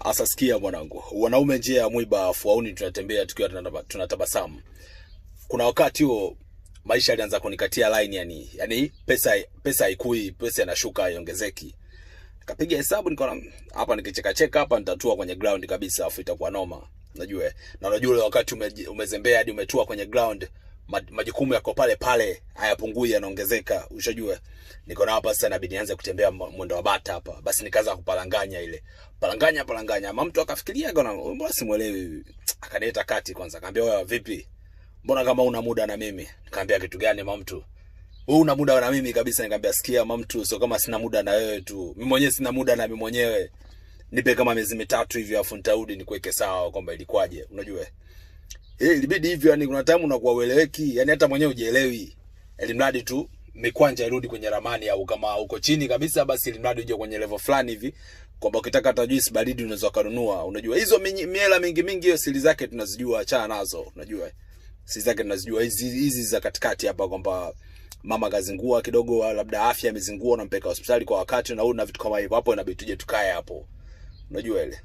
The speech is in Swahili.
Asa sikia mwanangu, wanaume njia ya mwiba afuauni tunatembea tukiwa tunatabasamu. Kuna wakati huo maisha yalianza kunikatia line yani pesa haikui, pesa inashuka haiongezeki. Nikapiga hesabu nikaona hapa nikicheka cheka hapa nitatua kwenye ground kabisa afu itakuwa noma. Unajua? Na unajua wakati umezembea hadi umetua kwenye ground, majukumu yako pale pale hayapungui yanaongezeka, ushajua. Niko na hapa sasa inabidi nianze kutembea mwendo wa bata hapa. Basi nikaanza kupalanganya ile. Palanganya. Mama mtu akafikiria gona, mbona simuelewi. Akanileta kati kwanza, akamwambia wewe vipi? Mbona kama una muda na mimi? Nikamwambia kitu gani mama mtu? Wewe una muda na mimi kabisa. Nikamwambia sikia mama mtu, sio kama sina muda na wewe tu. Mimi mwenyewe sina muda na mimi mwenyewe. Nipe kama miezi mitatu hivi afu nitarudi nikuweke sawa kwamba ilikwaje, unajua. Ilibidi hivyo, yani kuna time unakuwa ueleweki, yani hata mwenyewe hujielewi. Elimradi tu mikwanja irudi kwenye ramani, au kama uko chini kabisa basi elimradi uje kwenye level fulani hivi kwamba ukitaka hata juice baridi unaweza kununua, unajua. Hizo miela mingi hiyo siri zake tunazijua, achana nazo, unajua. Siri zake tunazijua, hizi za katikati hapa kwamba mama kazingua kidogo, labda afya imezingua, unampeleka hospitali kwa wakati na una vitu kama hivyo, hapo inabidi tuje tukae hapo, unajua ile.